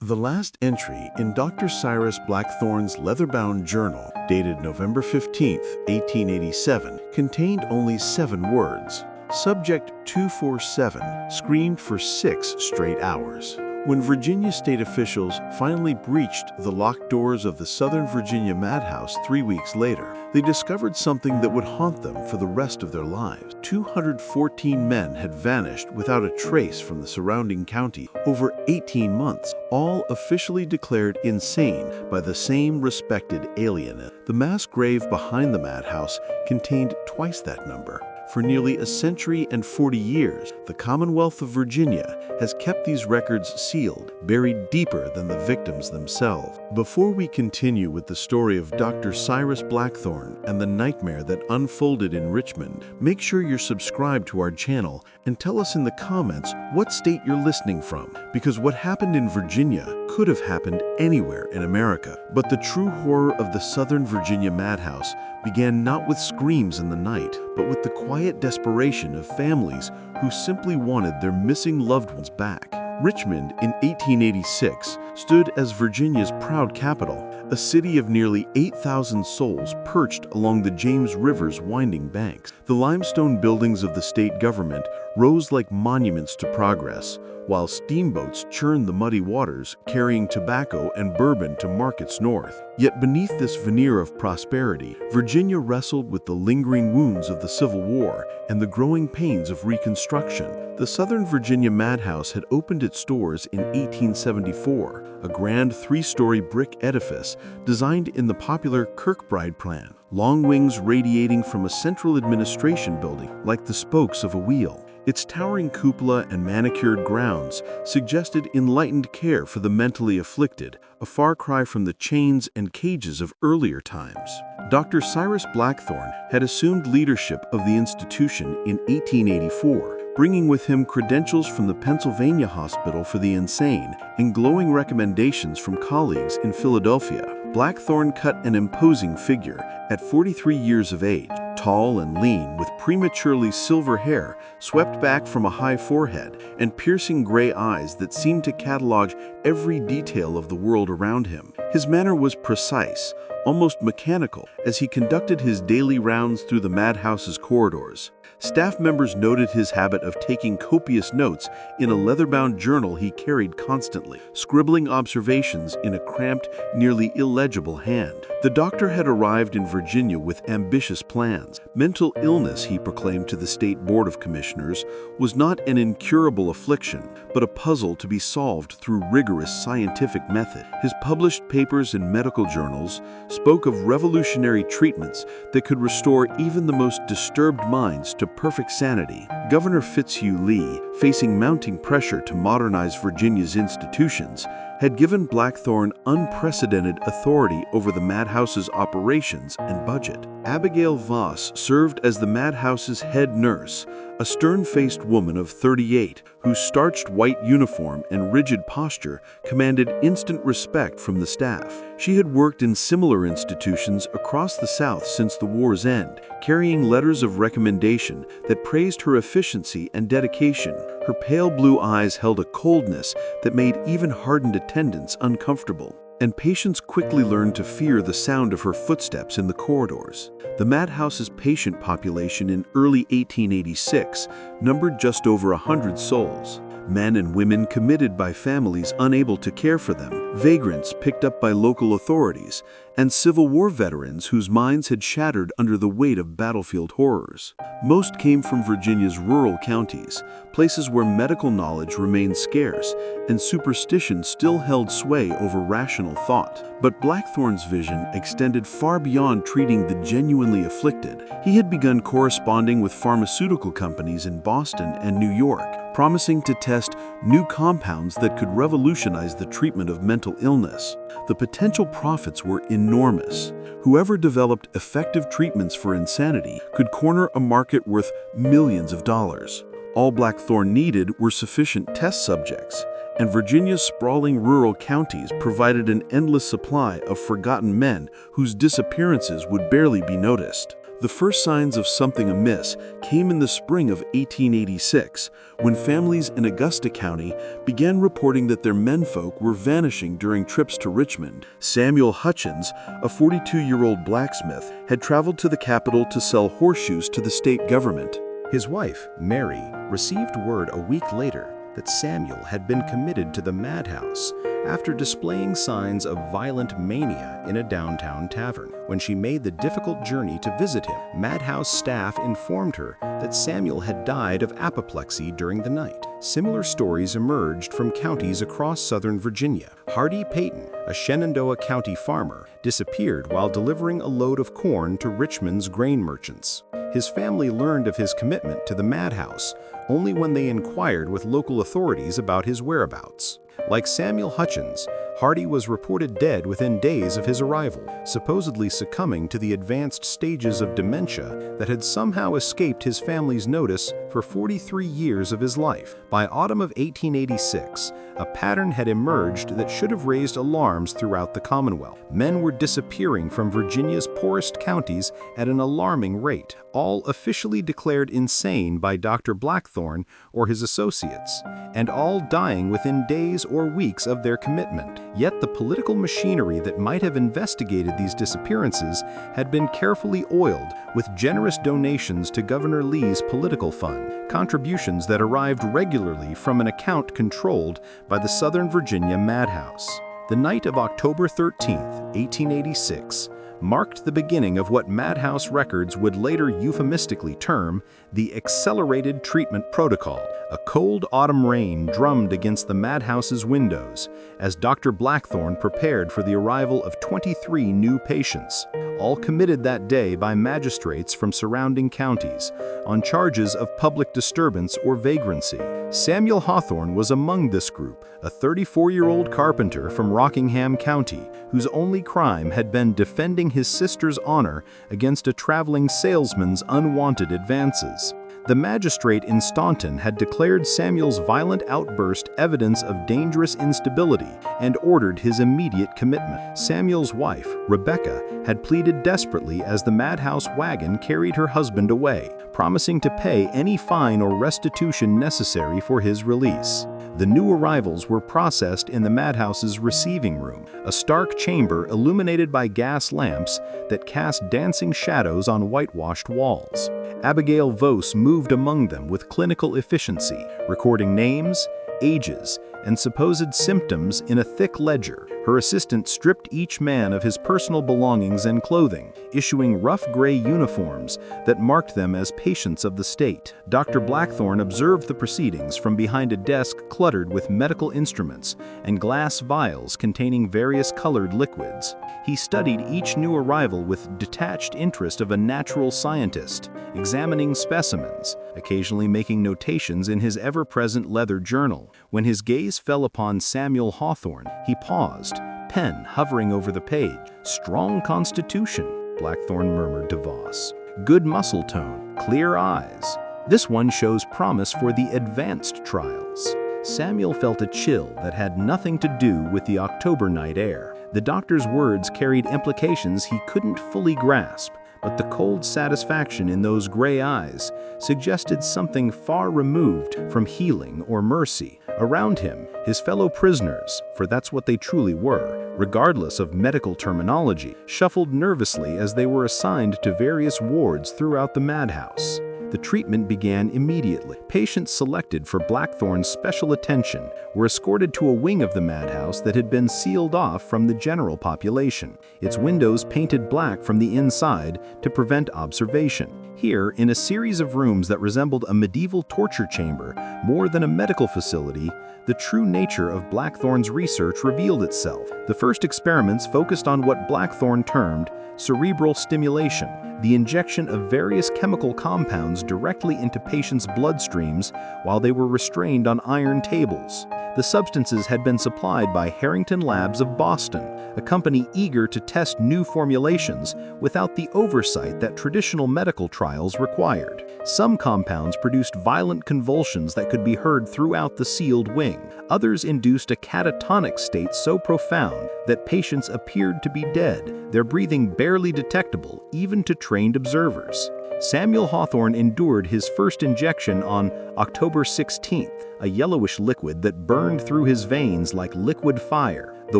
The last entry in Dr. Cyrus Blackthorn's leather-bound journal, dated November 15, 1887, contained only 7 words. Subject 247 screamed for 6 straight hours. When Virginia state officials finally breached the locked doors of the Southern Virginia Madhouse 3 weeks later, they discovered something that would haunt them for the rest of their lives. 214 men had vanished without a trace from the surrounding county over 18 months, all officially declared insane by the same respected alien. The mass grave behind the madhouse contained twice that number. For nearly a century and 40 years, the Commonwealth of Virginia has kept these records sealed, buried deeper than the victims themselves. Before we continue with the story of Dr. Cyrus Blackthorn and the nightmare that unfolded in Richmond, make sure you're subscribed to our channel and tell us in the comments what state you're listening from, because what happened in Virginia could have happened anywhere in America. But the true horror of the Southern Virginia Madhouse began not with screams in the night, but with the quiet desperation of families who simply wanted their missing loved ones back. Richmond in 1886 stood as Virginia's proud capital, a city of nearly 8,000 souls perched along the James River's winding banks. The limestone buildings of the state government rose like monuments to progress, while steamboats churned the muddy waters, carrying tobacco and bourbon to markets north. Yet beneath this veneer of prosperity, Virginia wrestled with the lingering wounds of the Civil War and the growing pains of Reconstruction. The Southern Virginia Madhouse had opened its doors in 1874, a grand 3-story brick edifice designed in the popular Kirkbride plan, long wings radiating from a central administration building like the spokes of a wheel. Its towering cupola and manicured grounds suggested enlightened care for the mentally afflicted, a far cry from the chains and cages of earlier times. Dr. Cyrus Blackthorn had assumed leadership of the institution in 1884, bringing with him credentials from the Pennsylvania Hospital for the Insane and glowing recommendations from colleagues in Philadelphia. Blackthorn cut an imposing figure at 43 years of age, tall and lean, with prematurely silver hair swept back from a high forehead and piercing gray eyes that seemed to catalog every detail of the world around him. His manner was precise, almost mechanical, as he conducted his daily rounds through the madhouse's corridors. Staff members noted his habit of taking copious notes in a leather-bound journal he carried constantly, scribbling observations in a cramped, nearly illegible hand. The doctor had arrived in Virginia with ambitious plans. Mental illness, he proclaimed to the State Board of Commissioners, was not an incurable affliction, but a puzzle to be solved through rigorous scientific method. His published papers in medical journals spoke of revolutionary treatments that could restore even the most disturbed minds to perfect sanity. Governor Fitzhugh Lee, facing mounting pressure to modernize Virginia's institutions, had given Blackthorn unprecedented authority over the madhouse's operations and budget. Abigail Voss served as the madhouse's head nurse, a stern-faced woman of 38 whose starched white uniform and rigid posture commanded instant respect from the staff. She had worked in similar institutions across the South since the war's end, carrying letters of recommendation that praised her efficiency and dedication. Her pale blue eyes held a coldness that made even hardened attendants uncomfortable, and patients quickly learned to fear the sound of her footsteps in the corridors. The madhouse's patient population in early 1886 numbered just over 100 souls. Men and women committed by families unable to care for them, vagrants picked up by local authorities, and Civil War veterans whose minds had shattered under the weight of battlefield horrors. Most came from Virginia's rural counties, places where medical knowledge remained scarce and superstition still held sway over rational thought. But Blackthorn's vision extended far beyond treating the genuinely afflicted. He had begun corresponding with pharmaceutical companies in Boston and New York, promising to test new compounds that could revolutionize the treatment of mental illness. The potential profits were enormous. Whoever developed effective treatments for insanity could corner a market worth millions of dollars. All Blackthorn needed were sufficient test subjects, and Virginia's sprawling rural counties provided an endless supply of forgotten men whose disappearances would barely be noticed. The first signs of something amiss came in the spring of 1886, when families in Augusta County began reporting that their menfolk were vanishing during trips to Richmond. Samuel Hutchins, a 42-year-old blacksmith, had traveled to the capital to sell horseshoes to the state government. His wife, Mary, received word a week later that Samuel had been committed to the madhouse after displaying signs of violent mania in a downtown tavern. When she made the difficult journey to visit him, madhouse staff informed her that Samuel had died of apoplexy during the night. Similar stories emerged from counties across southern Virginia. Hardy Peyton, a Shenandoah County farmer, disappeared while delivering a load of corn to Richmond's grain merchants. His family learned of his commitment to the madhouse only when they inquired with local authorities about his whereabouts. Like Samuel Hutchins, Hardy was reported dead within days of his arrival, supposedly succumbing to the advanced stages of dementia that had somehow escaped his family's notice for 43 years of his life. By autumn of 1886, a pattern had emerged that should have raised alarms throughout the Commonwealth. Men were disappearing from Virginia's poorest counties at an alarming rate, all officially declared insane by Dr. Blackthorn or his associates, and all dying within days or weeks of their commitment. Yet the political machinery that might have investigated these disappearances had been carefully oiled with generous donations to Governor Lee's political fund, contributions that arrived regularly from an account controlled by the Southern Virginia Madhouse. The night of October 13, 1886, marked the beginning of what Madhouse records would later euphemistically term the Accelerated Treatment Protocol. A cold autumn rain drummed against the madhouse's windows as Dr. Blackthorn prepared for the arrival of 23 new patients, all committed that day by magistrates from surrounding counties on charges of public disturbance or vagrancy. Samuel Hawthorne was among this group, a 34-year-old carpenter from Rockingham County, whose only crime had been defending his sister's honor against a traveling salesman's unwanted advances. The magistrate in Staunton had declared Samuel's violent outburst evidence of dangerous instability and ordered his immediate commitment. Samuel's wife, Rebecca, had pleaded desperately as the madhouse wagon carried her husband away, promising to pay any fine or restitution necessary for his release. The new arrivals were processed in the madhouse's receiving room, a stark chamber illuminated by gas lamps that cast dancing shadows on whitewashed walls. Abigail Voss moved among them with clinical efficiency, recording names, ages, and supposed symptoms in a thick ledger. Her assistant stripped each man of his personal belongings and clothing, issuing rough gray uniforms that marked them as patients of the state. Dr. Blackthorn observed the proceedings from behind a desk cluttered with medical instruments and glass vials containing various colored liquids. He studied each new arrival with detached interest of a natural scientist, examining specimens, occasionally making notations in his ever-present leather journal. When his gaze fell upon Samuel Hawthorne, he paused, pen hovering over the page. "Strong constitution," Blackthorn murmured to Voss. "Good muscle tone, clear eyes. This one shows promise for the advanced trials." Samuel felt a chill that had nothing to do with the October night air. The doctor's words carried implications he couldn't fully grasp, but the cold satisfaction in those gray eyes suggested something far removed from healing or mercy. Around him, his fellow prisoners, for that's what they truly were, regardless of medical terminology, shuffled nervously as they were assigned to various wards throughout the madhouse. The treatment began immediately. Patients selected for Blackthorn's special attention were escorted to a wing of the madhouse that had been sealed off from the general population, its windows painted black from the inside to prevent observation. Here, in a series of rooms that resembled a medieval torture chamber more than a medical facility, the true nature of Blackthorn's research revealed itself. The first experiments focused on what Blackthorn termed cerebral stimulation, the injection of various chemical compounds directly into patients' bloodstreams while they were restrained on iron tables. The substances had been supplied by Harrington Labs of Boston, a company eager to test new formulations without the oversight that traditional medical trials trials required. Some compounds produced violent convulsions that could be heard throughout the sealed wing. Others induced a catatonic state so profound that patients appeared to be dead, their breathing barely detectable even to trained observers. Samuel Hawthorne endured his first injection on October 16th, a yellowish liquid that burned through his veins like liquid fire. The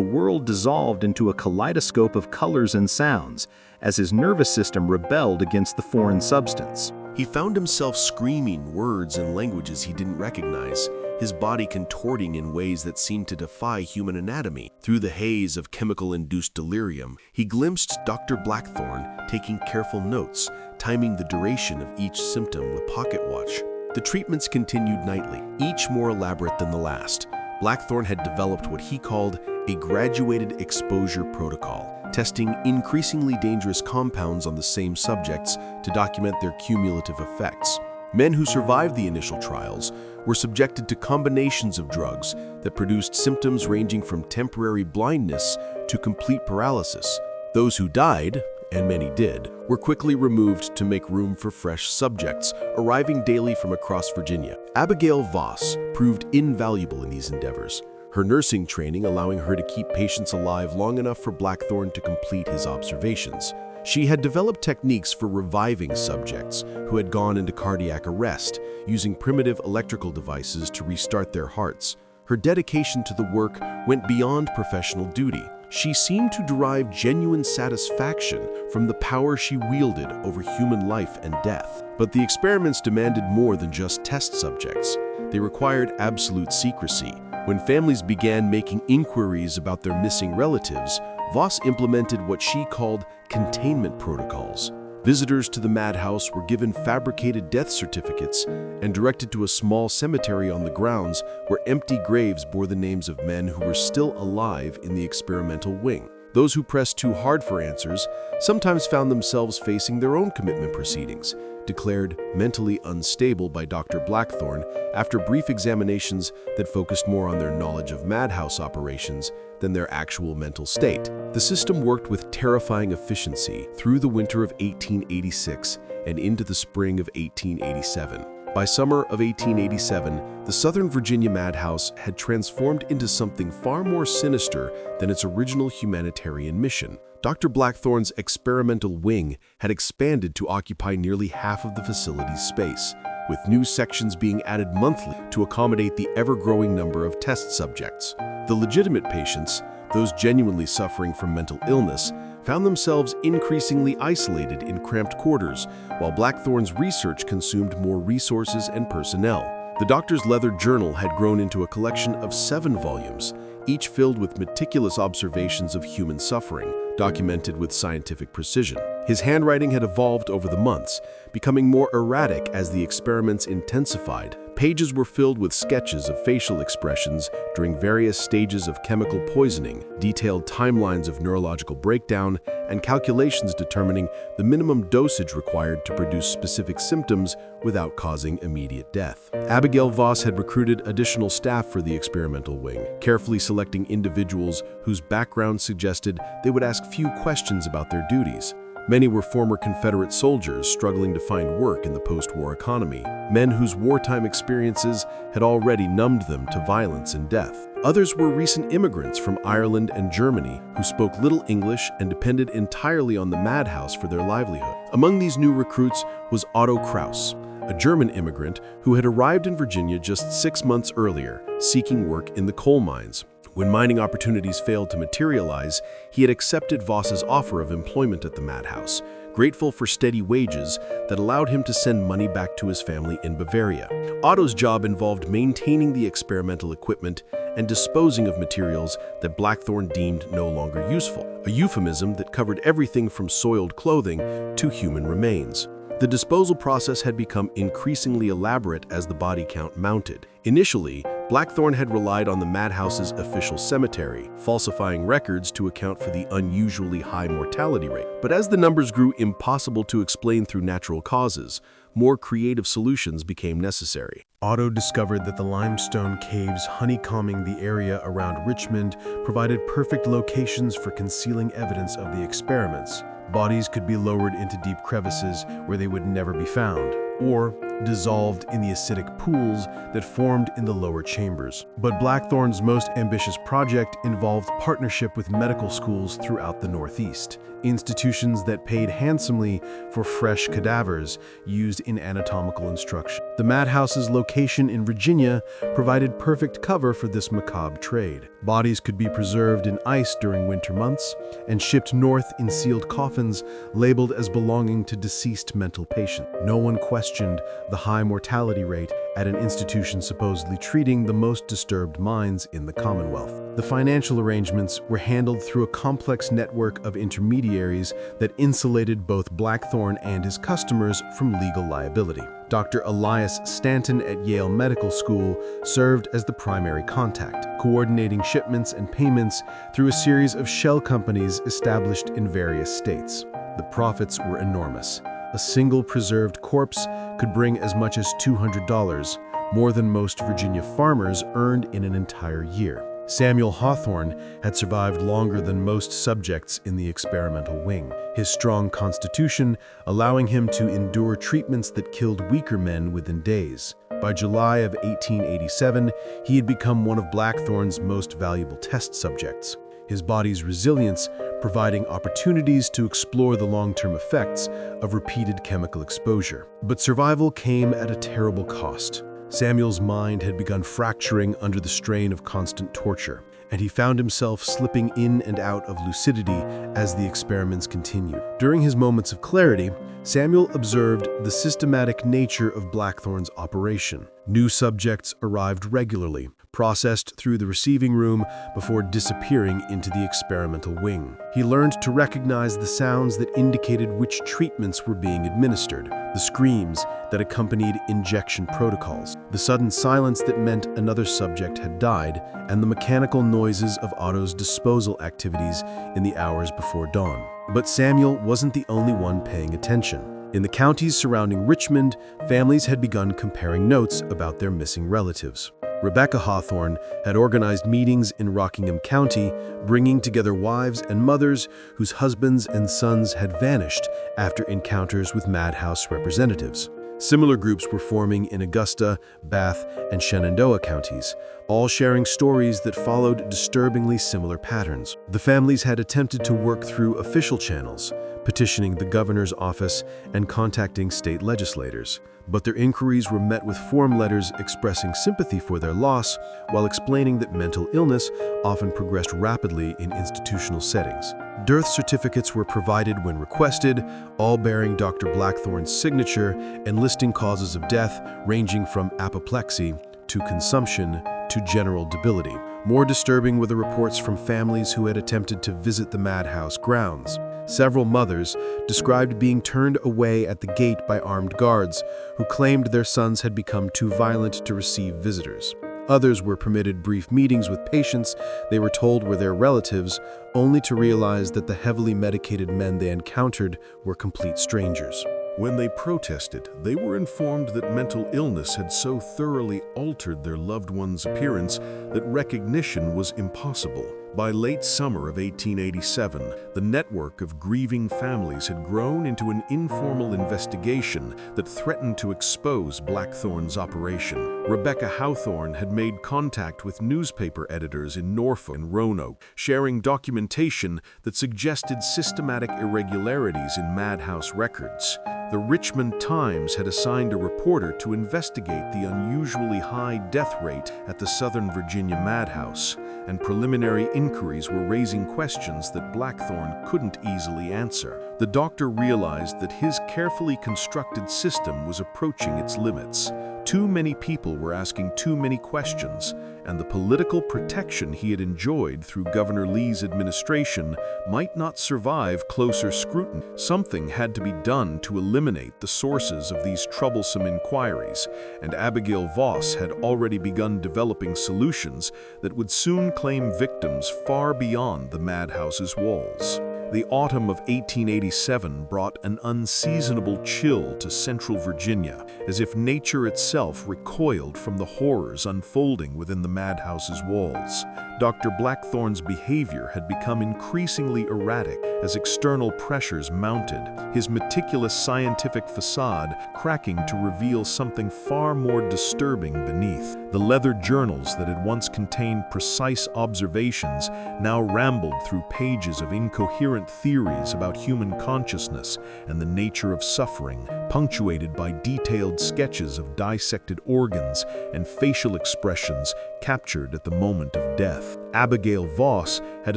world dissolved into a kaleidoscope of colors and sounds as his nervous system rebelled against the foreign substance. He found himself screaming words and languages he didn't recognize, his body contorting in ways that seemed to defy human anatomy. Through the haze of chemical-induced delirium, he glimpsed Dr. Blackthorn taking careful notes, timing the duration of each symptom with pocket watch. The treatments continued nightly, each more elaborate than the last. Blackthorn had developed what he called a graduated exposure protocol, testing increasingly dangerous compounds on the same subjects to document their cumulative effects. Men who survived the initial trials were subjected to combinations of drugs that produced symptoms ranging from temporary blindness to complete paralysis. Those who died, and many did, were quickly removed to make room for fresh subjects, arriving daily from across Virginia. Abigail Voss proved invaluable in these endeavors, her nursing training allowing her to keep patients alive long enough for Blackthorn to complete his observations. She had developed techniques for reviving subjects who had gone into cardiac arrest, using primitive electrical devices to restart their hearts. Her dedication to the work went beyond professional duty. She seemed to derive genuine satisfaction from the power she wielded over human life and death. But the experiments demanded more than just test subjects. They required absolute secrecy. When families began making inquiries about their missing relatives, Voss implemented what she called containment protocols. Visitors to the madhouse were given fabricated death certificates and directed to a small cemetery on the grounds where empty graves bore the names of men who were still alive in the experimental wing. Those who pressed too hard for answers sometimes found themselves facing their own commitment proceedings, declared mentally unstable by Dr. Blackthorn after brief examinations that focused more on their knowledge of madhouse operations than their actual mental state. The system worked with terrifying efficiency through the winter of 1886 and into the spring of 1887. By summer of 1887, the Southern Virginia Madhouse had transformed into something far more sinister than its original humanitarian mission. Dr. Blackthorn's experimental wing had expanded to occupy nearly half of the facility's space, with new sections being added monthly to accommodate the ever-growing number of test subjects. The legitimate patients, those genuinely suffering from mental illness, found themselves increasingly isolated in cramped quarters, while Blackthorn's research consumed more resources and personnel. The doctor's leather journal had grown into a collection of 7 volumes, each filled with meticulous observations of human suffering, documented with scientific precision. His handwriting had evolved over the months, becoming more erratic as the experiments intensified. Pages were filled with sketches of facial expressions during various stages of chemical poisoning, detailed timelines of neurological breakdown, and calculations determining the minimum dosage required to produce specific symptoms without causing immediate death. Abigail Voss had recruited additional staff for the experimental wing, carefully selecting individuals whose background suggested they would ask few questions about their duties. Many were former Confederate soldiers struggling to find work in the post-war economy, men whose wartime experiences had already numbed them to violence and death. Others were recent immigrants from Ireland and Germany who spoke little English and depended entirely on the madhouse for their livelihood. Among these new recruits was Otto Kraus, a German immigrant who had arrived in Virginia just 6 months earlier, seeking work in the coal mines. When mining opportunities failed to materialize, he had accepted Voss's offer of employment at the madhouse, grateful for steady wages that allowed him to send money back to his family in Bavaria. Otto's job involved maintaining the experimental equipment and disposing of materials that Blackthorn deemed no longer useful, a euphemism that covered everything from soiled clothing to human remains. The disposal process had become increasingly elaborate as the body count mounted. Initially, Blackthorn had relied on the madhouse's official cemetery, falsifying records to account for the unusually high mortality rate. But as the numbers grew impossible to explain through natural causes, more creative solutions became necessary. Otto discovered that the limestone caves honeycombing the area around Richmond provided perfect locations for concealing evidence of the experiments. Bodies could be lowered into deep crevices where they would never be found, or dissolved in the acidic pools that formed in the lower chambers. But Blackthorn's most ambitious project involved partnership with medical schools throughout the Northeast, institutions that paid handsomely for fresh cadavers used in anatomical instruction. The Madhouse's location in Virginia provided perfect cover for this macabre trade. Bodies could be preserved in ice during winter months and shipped north in sealed coffins labeled as belonging to deceased mental patients. No one questioned the high mortality rate at an institution supposedly treating the most disturbed minds in the Commonwealth. The financial arrangements were handled through a complex network of intermediaries that insulated both Blackthorn and his customers from legal liability. Dr. Elias Stanton at Yale Medical School served as the primary contact, coordinating shipments and payments through a series of shell companies established in various states. The profits were enormous. A single preserved corpse could bring as much as $200, more than most Virginia farmers earned in an entire year. Samuel Hawthorne had survived longer than most subjects in the experimental wing, his strong constitution allowing him to endure treatments that killed weaker men within days. By July of 1887, he had become one of Blackthorn's most valuable test subjects, his body's resilience providing opportunities to explore the long-term effects of repeated chemical exposure. But survival came at a terrible cost. Samuel's mind had begun fracturing under the strain of constant torture, and he found himself slipping in and out of lucidity as the experiments continued. During his moments of clarity, Samuel observed the systematic nature of Blackthorn's operation. New subjects arrived regularly, processed through the receiving room before disappearing into the experimental wing. He learned to recognize the sounds that indicated which treatments were being administered, the screams that accompanied injection protocols, the sudden silence that meant another subject had died, and the mechanical noises of Otto's disposal activities in the hours before dawn. But Samuel wasn't the only one paying attention. In the counties surrounding Richmond, families had begun comparing notes about their missing relatives. Rebecca Hawthorne had organized meetings in Rockingham County, bringing together wives and mothers whose husbands and sons had vanished after encounters with Madhouse representatives. Similar groups were forming in Augusta, Bath, and Shenandoah counties, all sharing stories that followed disturbingly similar patterns. The families had attempted to work through official channels, petitioning the governor's office and contacting state legislators, but their inquiries were met with form letters expressing sympathy for their loss while explaining that mental illness often progressed rapidly in institutional settings. Death certificates were provided when requested, all bearing Dr. Blackthorn's signature and listing causes of death ranging from apoplexy to consumption to general debility. More disturbing were the reports from families who had attempted to visit the Madhouse grounds. Several mothers described being turned away at the gate by armed guards who claimed their sons had become too violent to receive visitors. Others were permitted brief meetings with patients they were told were their relatives, only to realize that the heavily medicated men they encountered were complete strangers. When they protested, they were informed that mental illness had so thoroughly altered their loved one's appearance that recognition was impossible. By late summer of 1887, the network of grieving families had grown into an informal investigation that threatened to expose Blackthorn's operation. Rebecca Hawthorne had made contact with newspaper editors in Norfolk and Roanoke, sharing documentation that suggested systematic irregularities in Madhouse records. The Richmond Times had assigned a reporter to investigate the unusually high death rate at the Southern Virginia Madhouse, and preliminary inquiries were raising questions that Blackthorn couldn't easily answer. The doctor realized that his carefully constructed system was approaching its limits. Too many people were asking too many questions, and the political protection he had enjoyed through Governor Lee's administration might not survive closer scrutiny. Something had to be done to eliminate the sources of these troublesome inquiries, and Abigail Voss had already begun developing solutions that would soon claim victims far beyond the Madhouse's walls. The autumn of 1887 brought an unseasonable chill to central Virginia, as if nature itself recoiled from the horrors unfolding within the madhouse's walls. Dr. Blackthorn's behavior had become increasingly erratic as external pressures mounted, his meticulous scientific facade cracking to reveal something far more disturbing beneath. The leather journals that had once contained precise observations now rambled through pages of incoherent theories about human consciousness and the nature of suffering, punctuated by detailed sketches of dissected organs and facial expressions captured at the moment of death. Abigail Voss had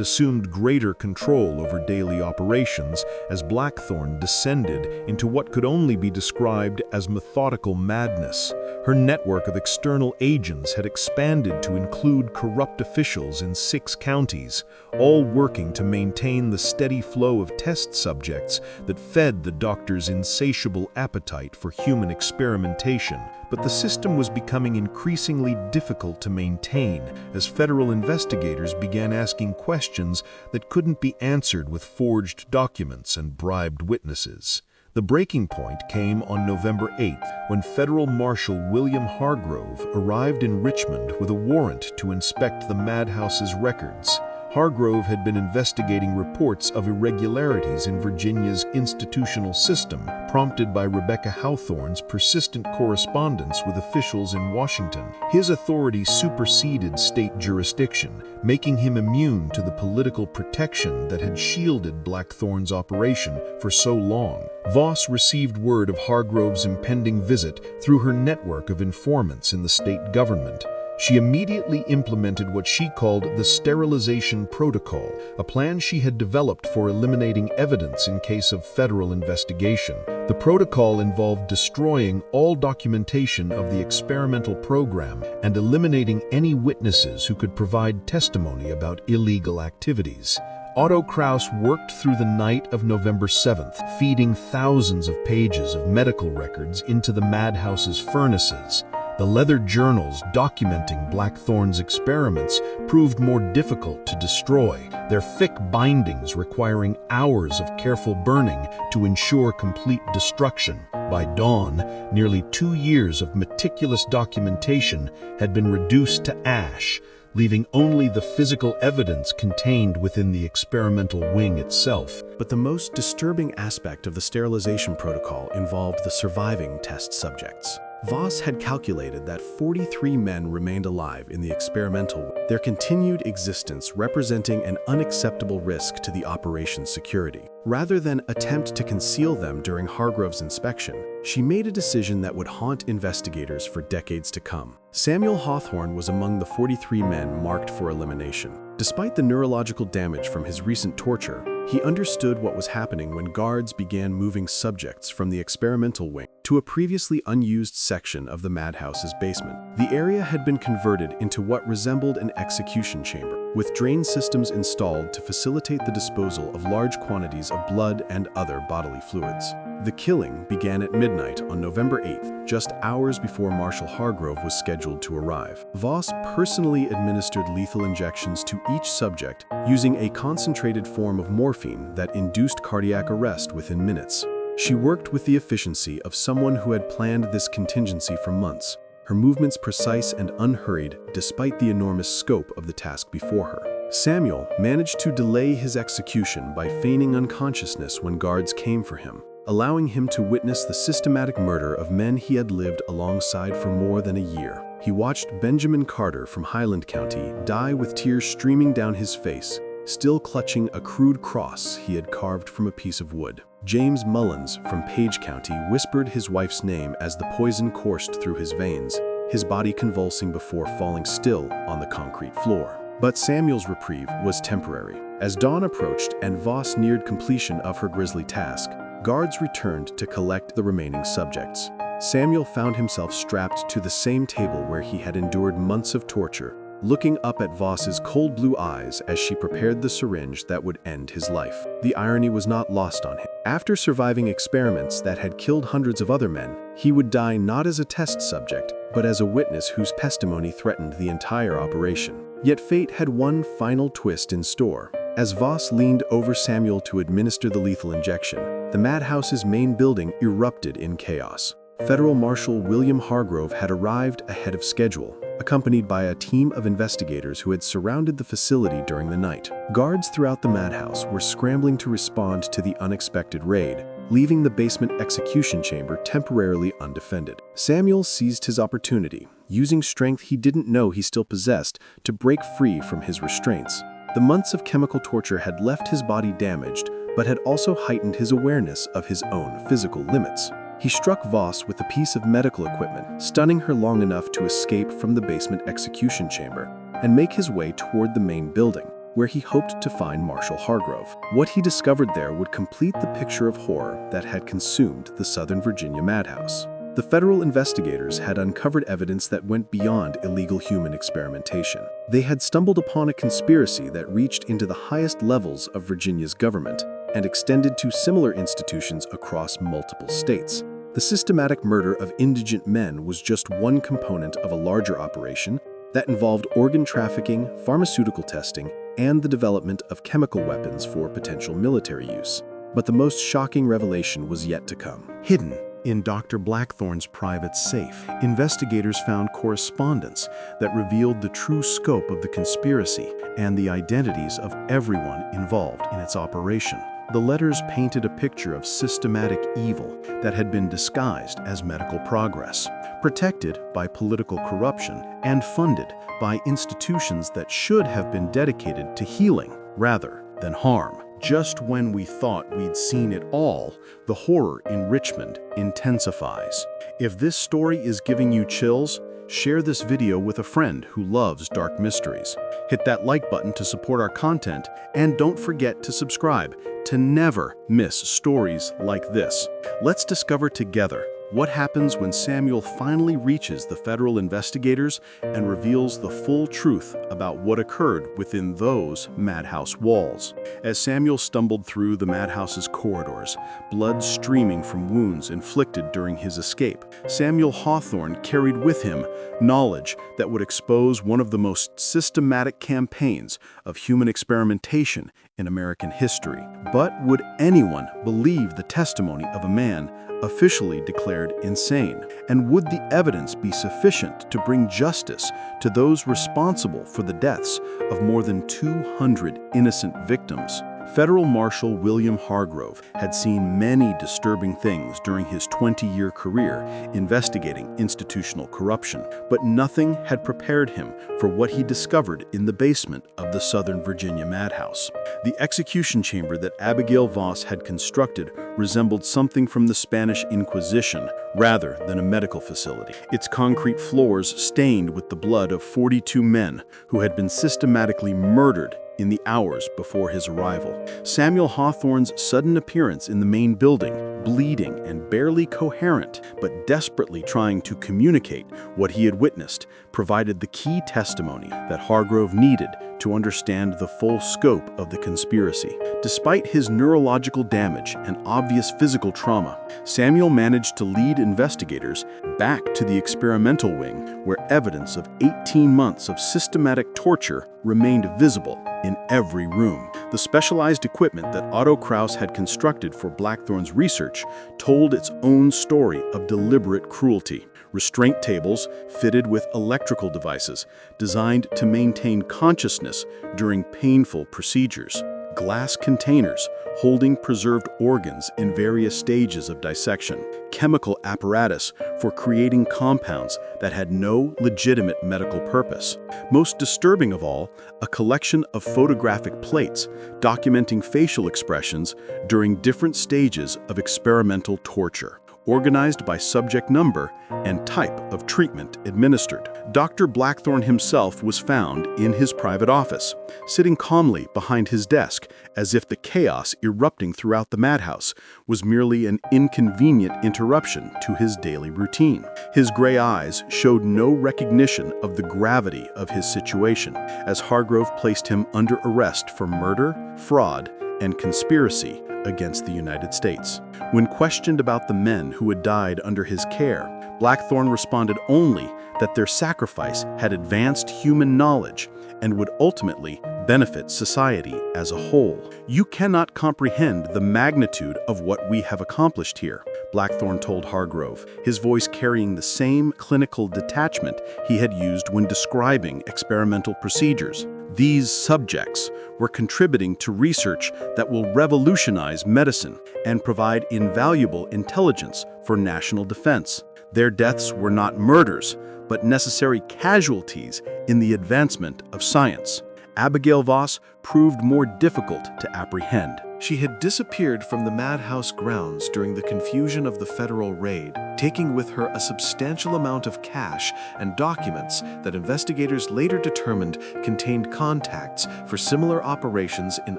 assumed greater control over daily operations as Blackthorn descended into what could only be described as methodical madness. Her network of external agents had expanded to include corrupt officials in 6 counties, all working to maintain the steady flow of test subjects that fed the doctor's insatiable appetite for human experimentation. But the system was becoming increasingly difficult to maintain as federal investigators began asking questions that couldn't be answered with forged documents and bribed witnesses. The breaking point came on November 8th, when Federal Marshal William Hargrove arrived in Richmond with a warrant to inspect the madhouse's records. Hargrove had been investigating reports of irregularities in Virginia's institutional system, prompted by Rebecca Hawthorne's persistent correspondence with officials in Washington. His authority superseded state jurisdiction, making him immune to the political protection that had shielded Blackthorn's operation for so long. Voss received word of Hargrove's impending visit through her network of informants in the state government. She immediately implemented what she called the sterilization protocol, a plan she had developed for eliminating evidence in case of federal investigation. The protocol involved destroying all documentation of the experimental program and eliminating any witnesses who could provide testimony about illegal activities. Otto Kraus worked through the night of November 7th, feeding thousands of pages of medical records into the madhouse's furnaces. The leather journals documenting Blackthorn's experiments proved more difficult to destroy, their thick bindings requiring hours of careful burning to ensure complete destruction. By dawn, nearly 2 years of meticulous documentation had been reduced to ash, leaving only the physical evidence contained within the experimental wing itself. But the most disturbing aspect of the sterilization protocol involved the surviving test subjects. Voss had calculated that 43 men remained alive in the experimental, their continued existence representing an unacceptable risk to the operation's security. Rather than attempt to conceal them during Hargrove's inspection, she made a decision that would haunt investigators for decades to come. Samuel Hawthorne was among the 43 men marked for elimination. Despite the neurological damage from his recent torture, he understood what was happening when guards began moving subjects from the experimental wing to a previously unused section of the madhouse's basement. The area had been converted into what resembled an execution chamber, with drain systems installed to facilitate the disposal of large quantities of blood and other bodily fluids. The killing began at midnight on November 8th, just hours before Marshal Hargrove was scheduled to arrive. Voss personally administered lethal injections to each subject using a concentrated form of morphine that induced cardiac arrest within minutes. She worked with the efficiency of someone who had planned this contingency for months, her movements precise and unhurried despite the enormous scope of the task before her. Samuel managed to delay his execution by feigning unconsciousness when guards came for him, allowing him to witness the systematic murder of men he had lived alongside for more than a year. He watched Benjamin Carter from Highland County die with tears streaming down his face, still clutching a crude cross he had carved from a piece of wood. James Mullins from Page County whispered his wife's name as the poison coursed through his veins, his body convulsing before falling still on the concrete floor. But Samuel's reprieve was temporary. As dawn approached and Voss neared completion of her grisly task, guards returned to collect the remaining subjects. Samuel found himself strapped to the same table where he had endured months of torture, looking up at Voss's cold blue eyes as she prepared the syringe that would end his life. The irony was not lost on him. After surviving experiments that had killed hundreds of other men, he would die not as a test subject, but as a witness whose testimony threatened the entire operation. Yet fate had one final twist in store. As Voss leaned over Samuel to administer the lethal injection, the madhouse's main building erupted in chaos. Federal Marshal William Hargrove had arrived ahead of schedule, accompanied by a team of investigators who had surrounded the facility during the night. Guards throughout the madhouse were scrambling to respond to the unexpected raid, leaving the basement execution chamber temporarily undefended. Samuel seized his opportunity, using strength he didn't know he still possessed to break free from his restraints. The months of chemical torture had left his body damaged, but had also heightened his awareness of his own physical limits. He struck Voss with a piece of medical equipment, stunning her long enough to escape from the basement execution chamber and make his way toward the main building, where he hoped to find Marshal Hargrove. What he discovered there would complete the picture of horror that had consumed the Southern Virginia Madhouse. The federal investigators had uncovered evidence that went beyond illegal human experimentation. They had stumbled upon a conspiracy that reached into the highest levels of Virginia's government and extended to similar institutions across multiple states. The systematic murder of indigent men was just one component of a larger operation that involved organ trafficking, pharmaceutical testing, and the development of chemical weapons for potential military use. But the most shocking revelation was yet to come. Hidden in Dr. Blackthorn's private safe, investigators found correspondence that revealed the true scope of the conspiracy and the identities of everyone involved in its operation. The letters painted a picture of systematic evil that had been disguised as medical progress, protected by political corruption, and funded by institutions that should have been dedicated to healing rather than harm. Just when we thought we'd seen it all, the horror in Richmond intensifies. If this story is giving you chills, share this video with a friend who loves dark mysteries. Hit that like button to support our content, and don't forget to subscribe to never miss stories like this. Let's discover together what happens when Samuel finally reaches the federal investigators and reveals the full truth about what occurred within those madhouse walls. As Samuel stumbled through the madhouse's corridors, blood streaming from wounds inflicted during his escape, Samuel Hawthorne carried with him knowledge that would expose one of the most systematic campaigns of human experimentation in American history. But would anyone believe the testimony of a man officially declared insane? And would the evidence be sufficient to bring justice to those responsible for the deaths of more than 200 innocent victims? Federal Marshal William Hargrove had seen many disturbing things during his 20-year career investigating institutional corruption, but nothing had prepared him for what he discovered in the basement of the Southern Virginia Madhouse. The execution chamber that Abigail Voss had constructed resembled something from the Spanish Inquisition rather than a medical facility. Its concrete floors stained with the blood of 42 men who had been systematically murdered in the hours before his arrival. Samuel Hawthorne's sudden appearance in the main building, bleeding and barely coherent, but desperately trying to communicate what he had witnessed, provided the key testimony that Hargrove needed to understand the full scope of the conspiracy. Despite his neurological damage and obvious physical trauma, Samuel managed to lead investigators back to the experimental wing, where evidence of 18 months of systematic torture remained visible in every room. The specialized equipment that Otto Kraus had constructed for Blackthorn's research told its own story of deliberate cruelty. Restraint tables fitted with electrical devices designed to maintain consciousness during painful procedures. Glass containers holding preserved organs in various stages of dissection. Chemical apparatus for creating compounds that had no legitimate medical purpose. Most disturbing of all, a collection of photographic plates documenting facial expressions during different stages of experimental torture, organized by subject number and type of treatment administered. Dr. Blackthorn himself was found in his private office, sitting calmly behind his desk, as if the chaos erupting throughout the madhouse was merely an inconvenient interruption to his daily routine. His gray eyes showed no recognition of the gravity of his situation, as Hargrove placed him under arrest for murder, fraud, and conspiracy against the United States. When questioned about the men who had died under his care, Blackthorn responded only that their sacrifice had advanced human knowledge and would ultimately benefit society as a whole. You cannot comprehend the magnitude of what we have accomplished here, Blackthorn told Hargrove, his voice carrying the same clinical detachment he had used when describing experimental procedures. These subjects were contributing to research that will revolutionize medicine and provide invaluable intelligence for national defense. Their deaths were not murders, but necessary casualties in the advancement of science. Abigail Voss proved more difficult to apprehend. She had disappeared from the madhouse grounds during the confusion of the federal raid, taking with her a substantial amount of cash and documents that investigators later determined contained contacts for similar operations in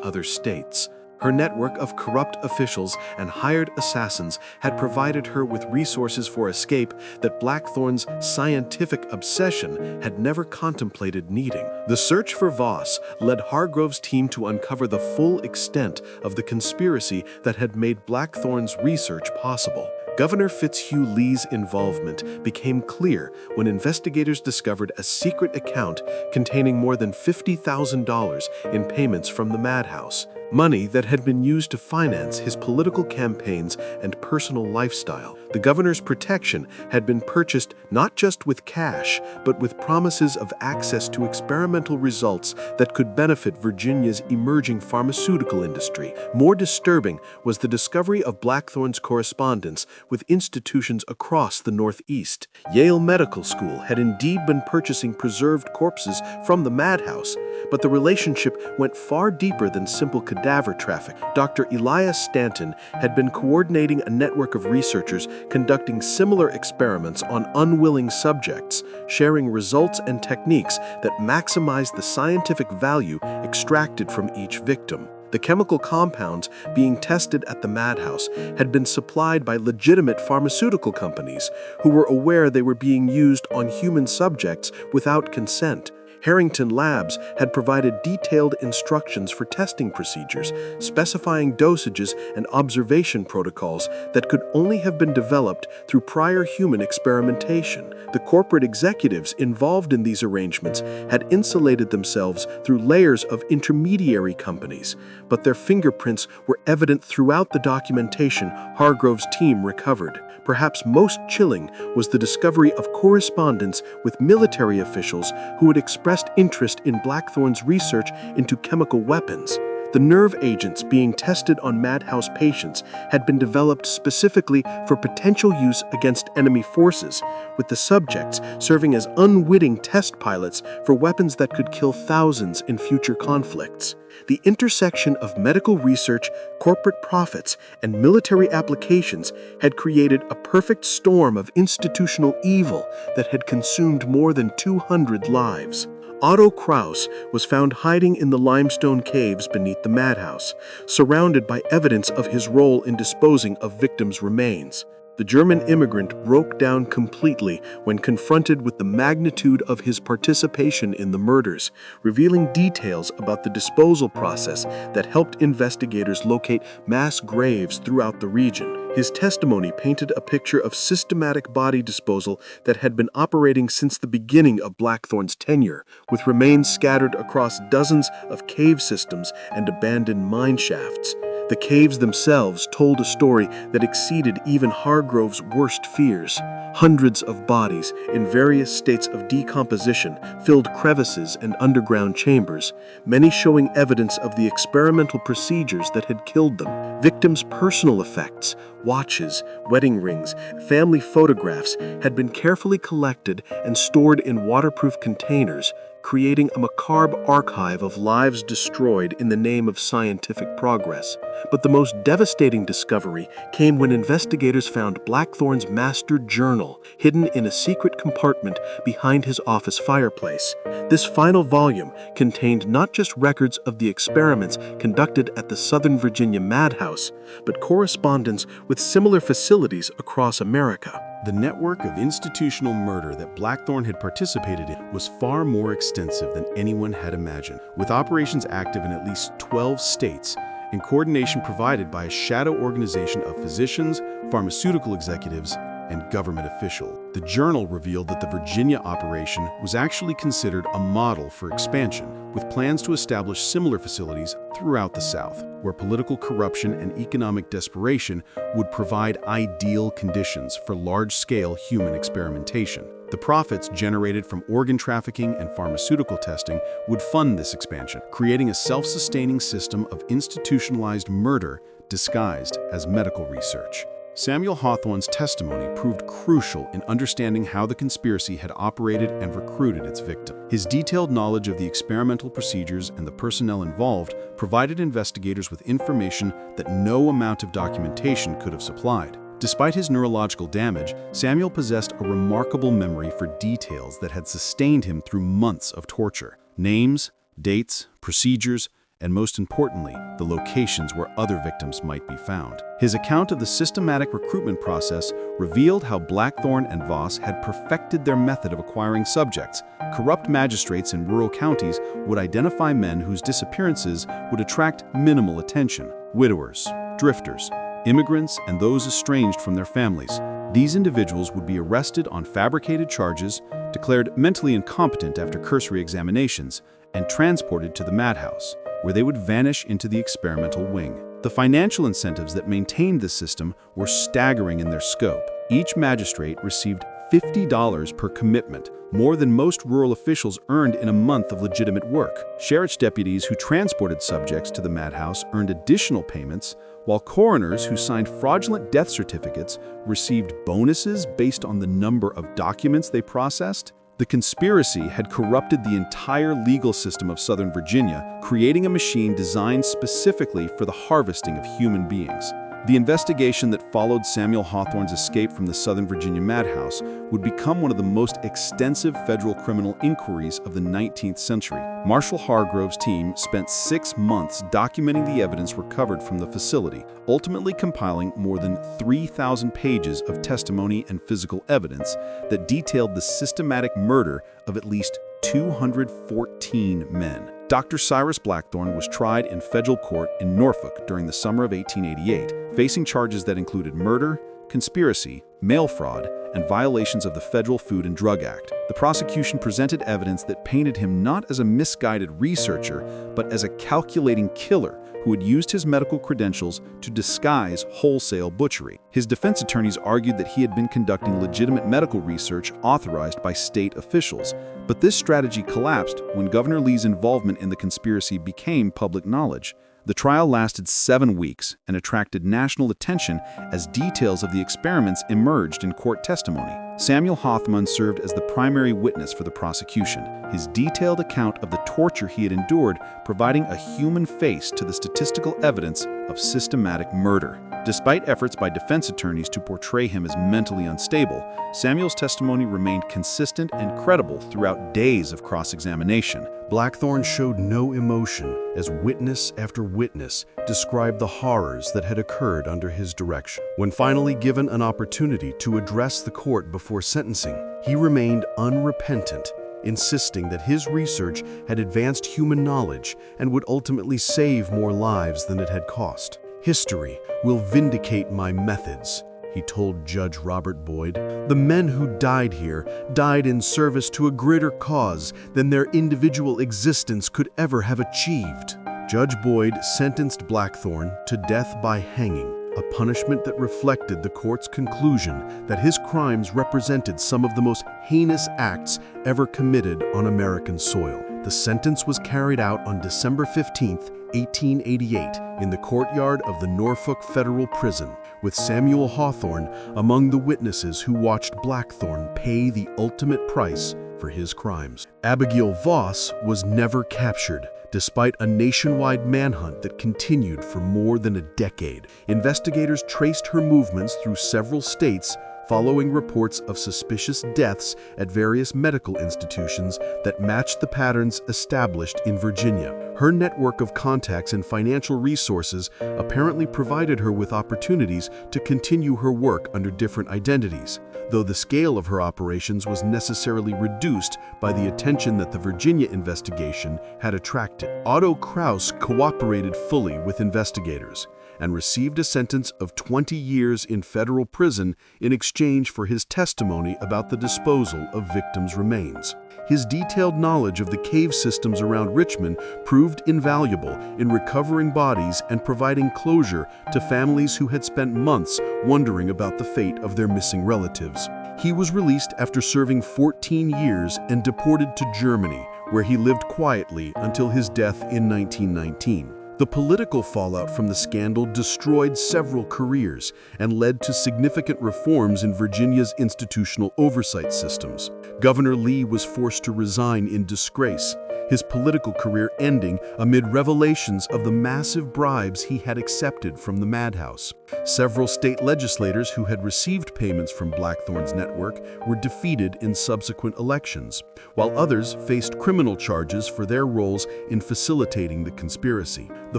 other states. Her network of corrupt officials and hired assassins had provided her with resources for escape that Blackthorn's scientific obsession had never contemplated needing. The search for Voss led Hargrove's team to uncover the full extent of the conspiracy that had made Blackthorn's research possible. Governor Fitzhugh Lee's involvement became clear when investigators discovered a secret account containing more than $50,000 in payments from the madhouse, money that had been used to finance his political campaigns and personal lifestyle. The governor's protection had been purchased not just with cash, but with promises of access to experimental results that could benefit Virginia's emerging pharmaceutical industry. More disturbing was the discovery of Blackthorn's correspondence with institutions across the Northeast. Yale Medical School had indeed been purchasing preserved corpses from the madhouse, but the relationship went far deeper than simple cadaver traffic. Dr. Elias Stanton had been coordinating a network of researchers conducting similar experiments on unwilling subjects, sharing results and techniques that maximized the scientific value extracted from each victim. The chemical compounds being tested at the madhouse had been supplied by legitimate pharmaceutical companies who were aware they were being used on human subjects without consent. Harrington Labs had provided detailed instructions for testing procedures, specifying dosages and observation protocols that could only have been developed through prior human experimentation. The corporate executives involved in these arrangements had insulated themselves through layers of intermediary companies, but their fingerprints were evident throughout the documentation Hargrove's team recovered. Perhaps most chilling was the discovery of correspondence with military officials who had expressed interest in Blackthorn's research into chemical weapons. The nerve agents being tested on madhouse patients had been developed specifically for potential use against enemy forces, with the subjects serving as unwitting test pilots for weapons that could kill thousands in future conflicts. The intersection of medical research, corporate profits, and military applications had created a perfect storm of institutional evil that had consumed more than 200 lives. Otto Kraus was found hiding in the limestone caves beneath the madhouse, surrounded by evidence of his role in disposing of victims' remains. The German immigrant broke down completely when confronted with the magnitude of his participation in the murders, revealing details about the disposal process that helped investigators locate mass graves throughout the region. His testimony painted a picture of systematic body disposal that had been operating since the beginning of Blackthorn's tenure, with remains scattered across dozens of cave systems and abandoned mine shafts. The caves themselves told a story that exceeded even Hargrove's worst fears. Hundreds of bodies in various states of decomposition filled crevices and underground chambers, many showing evidence of the experimental procedures that had killed them. Victims' personal effects, watches, wedding rings, family photographs had been carefully collected and stored in waterproof containers, creating a macabre archive of lives destroyed in the name of scientific progress. But the most devastating discovery came when investigators found Blackthorn's master journal hidden in a secret compartment behind his office fireplace. This final volume contained not just records of the experiments conducted at the Southern Virginia Madhouse, but correspondence with similar facilities across America. The network of institutional murder that Blackthorn had participated in was far more extensive than anyone had imagined, with operations active in at least 12 states and coordination provided by a shadow organization of physicians, pharmaceutical executives, and government officials. The journal revealed that the Virginia operation was actually considered a model for expansion, with plans to establish similar facilities throughout the South, where political corruption and economic desperation would provide ideal conditions for large-scale human experimentation. The profits generated from organ trafficking and pharmaceutical testing would fund this expansion, creating a self-sustaining system of institutionalized murder disguised as medical research. Samuel Hawthorne's testimony proved crucial in understanding how the conspiracy had operated and recruited its victim. His detailed knowledge of the experimental procedures and the personnel involved provided investigators with information that no amount of documentation could have supplied. Despite his neurological damage, Samuel possessed a remarkable memory for details that had sustained him through months of torture. Names, dates, procedures, and most importantly, the locations where other victims might be found. His account of the systematic recruitment process revealed how Blackthorn and Voss had perfected their method of acquiring subjects. Corrupt magistrates in rural counties would identify men whose disappearances would attract minimal attention: widowers, drifters, immigrants, and those estranged from their families. These individuals would be arrested on fabricated charges, declared mentally incompetent after cursory examinations, and transported to the madhouse, where they would vanish into the experimental wing. The financial incentives that maintained this system were staggering in their scope. Each magistrate received $50 per commitment, more than most rural officials earned in a month of legitimate work. Sheriff's deputies who transported subjects to the madhouse earned additional payments, while coroners who signed fraudulent death certificates received bonuses based on the number of documents they processed. The conspiracy had corrupted the entire legal system of Southern Virginia, creating a machine designed specifically for the harvesting of human beings. The investigation that followed Samuel Hawthorne's escape from the Southern Virginia Madhouse would become one of the most extensive federal criminal inquiries of the 19th century. Marshal Hargrove's team spent 6 months documenting the evidence recovered from the facility, ultimately compiling more than 3,000 pages of testimony and physical evidence that detailed the systematic murder of at least 214 men. Dr. Cyrus Blackthorn was tried in federal court in Norfolk during the summer of 1888, facing charges that included murder, conspiracy, mail fraud, and violations of the Federal Food and Drug Act. The prosecution presented evidence that painted him not as a misguided researcher, but as a calculating killer who had used his medical credentials to disguise wholesale butchery. His defense attorneys argued that he had been conducting legitimate medical research authorized by state officials, but this strategy collapsed when Governor Lee's involvement in the conspiracy became public knowledge. The trial lasted 7 weeks and attracted national attention as details of the experiments emerged in court testimony. Samuel Hawthorne served as the primary witness for the prosecution, his detailed account of the torture he had endured providing a human face to the statistical evidence of systematic murder. Despite efforts by defense attorneys to portray him as mentally unstable, Samuel's testimony remained consistent and credible throughout days of cross-examination. Blackthorn showed no emotion as witness after witness described the horrors that had occurred under his direction. When finally given an opportunity to address the court before sentencing, he remained unrepentant, insisting that his research had advanced human knowledge and would ultimately save more lives than it had cost. "History will vindicate my methods," he told Judge Robert Boyd. "The men who died here died in service to a greater cause than their individual existence could ever have achieved." Judge Boyd sentenced Blackthorn to death by hanging, a punishment that reflected the court's conclusion that his crimes represented some of the most heinous acts ever committed on American soil. The sentence was carried out on December 15, 1888, in the courtyard of the Norfolk Federal Prison, with Samuel Hawthorne among the witnesses who watched Blackthorn pay the ultimate price for his crimes. Abigail Voss was never captured, despite a nationwide manhunt that continued for more than a decade. Investigators traced her movements through several states following reports of suspicious deaths at various medical institutions that matched the patterns established in Virginia. Her network of contacts and financial resources apparently provided her with opportunities to continue her work under different identities, though the scale of her operations was necessarily reduced by the attention that the Virginia investigation had attracted. Otto Kraus cooperated fully with investigators and received a sentence of 20 years in federal prison in exchange for his testimony about the disposal of victims' remains. His detailed knowledge of the cave systems around Richmond proved invaluable in recovering bodies and providing closure to families who had spent months wondering about the fate of their missing relatives. He was released after serving 14 years and deported to Germany, where he lived quietly until his death in 1919. The political fallout from the scandal destroyed several careers and led to significant reforms in Virginia's institutional oversight systems. Governor Lee was forced to resign in disgrace, his political career ending amid revelations of the massive bribes he had accepted from the Madhouse. Several state legislators who had received payments from Blackthorn's network were defeated in subsequent elections, while others faced criminal charges for their roles in facilitating the conspiracy. The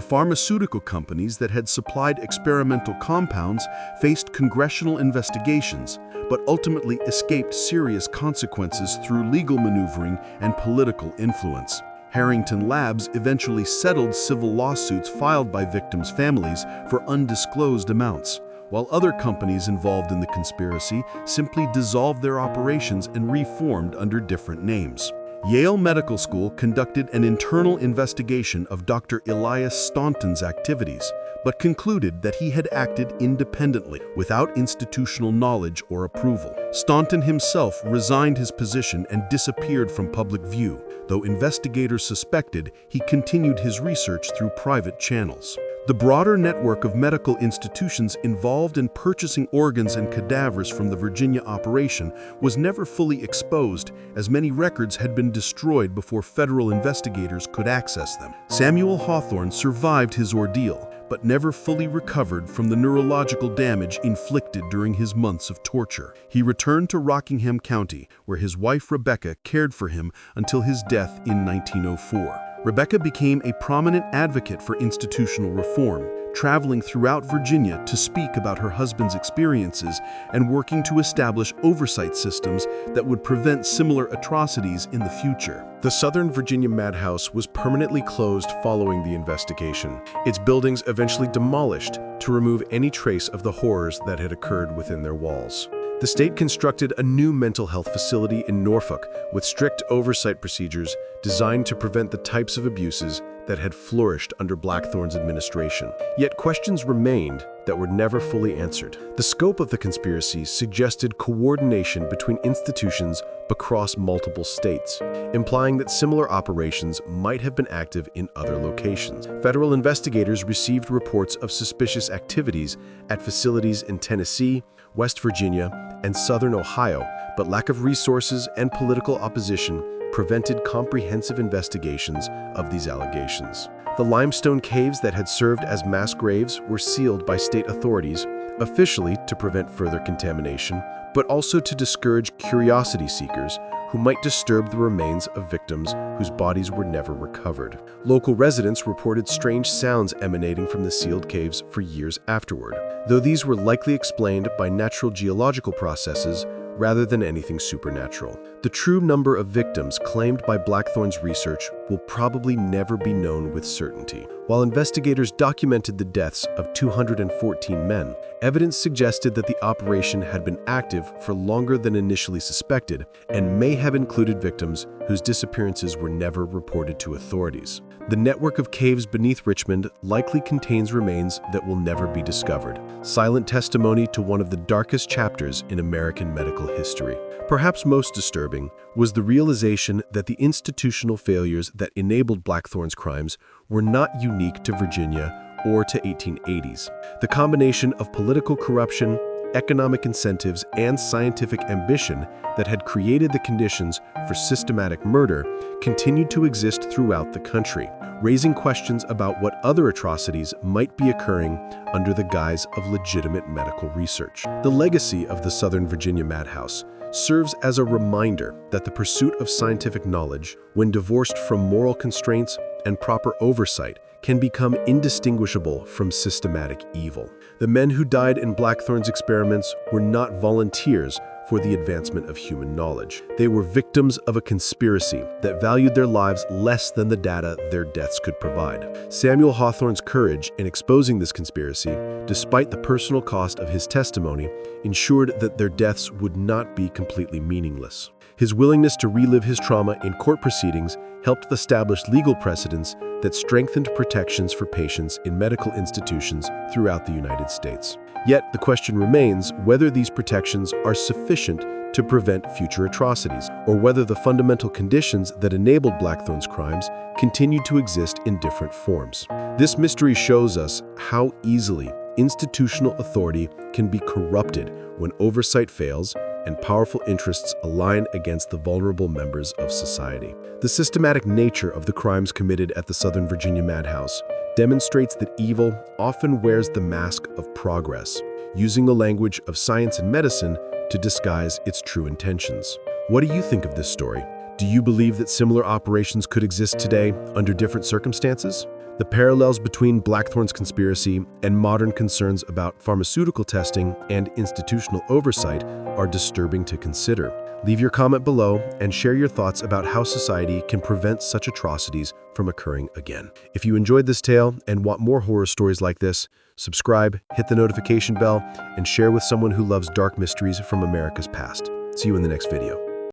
pharmaceutical companies that had supplied experimental compounds faced congressional investigations, but ultimately escaped serious consequences through legal maneuvering and political influence. Harrington Labs eventually settled civil lawsuits filed by victims' families for undisclosed amounts, while other companies involved in the conspiracy simply dissolved their operations and reformed under different names. Yale Medical School conducted an internal investigation of Dr. Elias Staunton's activities, but concluded that he had acted independently, without institutional knowledge or approval. Staunton himself resigned his position and disappeared from public view, though investigators suspected he continued his research through private channels. The broader network of medical institutions involved in purchasing organs and cadavers from the Virginia operation was never fully exposed, as many records had been destroyed before federal investigators could access them. Samuel Hawthorne survived his ordeal, but never fully recovered from the neurological damage inflicted during his months of torture. He returned to Rockingham County, where his wife Rebecca cared for him until his death in 1904. Rebecca became a prominent advocate for institutional reform, traveling throughout Virginia to speak about her husband's experiences and working to establish oversight systems that would prevent similar atrocities in the future. The Southern Virginia Madhouse was permanently closed following the investigation, its buildings eventually demolished to remove any trace of the horrors that had occurred within their walls. The state constructed a new mental health facility in Norfolk with strict oversight procedures designed to prevent the types of abuses that had flourished under Blackthorn's administration. Yet questions remained that were never fully answered. The scope of the conspiracy suggested coordination between institutions across multiple states, implying that similar operations might have been active in other locations. Federal investigators received reports of suspicious activities at facilities in Tennessee, West Virginia, and Southern Ohio, but lack of resources and political opposition prevented comprehensive investigations of these allegations. The limestone caves that had served as mass graves were sealed by state authorities, officially to prevent further contamination, but also to discourage curiosity seekers who might disturb the remains of victims whose bodies were never recovered. Local residents reported strange sounds emanating from the sealed caves for years afterward, though these were likely explained by natural geological processes rather than anything supernatural. The true number of victims claimed by Blackthorn's research will probably never be known with certainty. While investigators documented the deaths of 214 men, evidence suggested that the operation had been active for longer than initially suspected and may have included victims whose disappearances were never reported to authorities. The network of caves beneath Richmond likely contains remains that will never be discovered, silent testimony to one of the darkest chapters in American medical history. Perhaps most disturbing was the realization that the institutional failures that enabled Blackthorn's crimes were not unique to Virginia or to 1880s. The combination of political corruption, economic incentives, and scientific ambition that had created the conditions for systematic murder continued to exist throughout the country, raising questions about what other atrocities might be occurring under the guise of legitimate medical research. The legacy of the Southern Virginia Madhouse serves as a reminder that the pursuit of scientific knowledge, when divorced from moral constraints and proper oversight, can become indistinguishable from systematic evil. The men who died in Blackthorn's experiments were not volunteers for the advancement of human knowledge. They were victims of a conspiracy that valued their lives less than the data their deaths could provide. Samuel Hawthorne's courage in exposing this conspiracy, despite the personal cost of his testimony, ensured that their deaths would not be completely meaningless. His willingness to relive his trauma in court proceedings helped establish legal precedents that strengthened protections for patients in medical institutions throughout the United States. Yet, the question remains whether these protections are sufficient to prevent future atrocities, or whether the fundamental conditions that enabled Blackthorn's crimes continued to exist in different forms. This mystery shows us how easily institutional authority can be corrupted when oversight fails and powerful interests align against the vulnerable members of society. The systematic nature of the crimes committed at the Southern Virginia Madhouse demonstrates that evil often wears the mask of progress, using the language of science and medicine to disguise its true intentions. What do you think of this story? Do you believe that similar operations could exist today under different circumstances? The parallels between Blackthorn's conspiracy and modern concerns about pharmaceutical testing and institutional oversight are disturbing to consider. Leave your comment below and share your thoughts about how society can prevent such atrocities from occurring again. If you enjoyed this tale and want more horror stories like this, subscribe, hit the notification bell, and share with someone who loves dark mysteries from America's past. See you in the next video.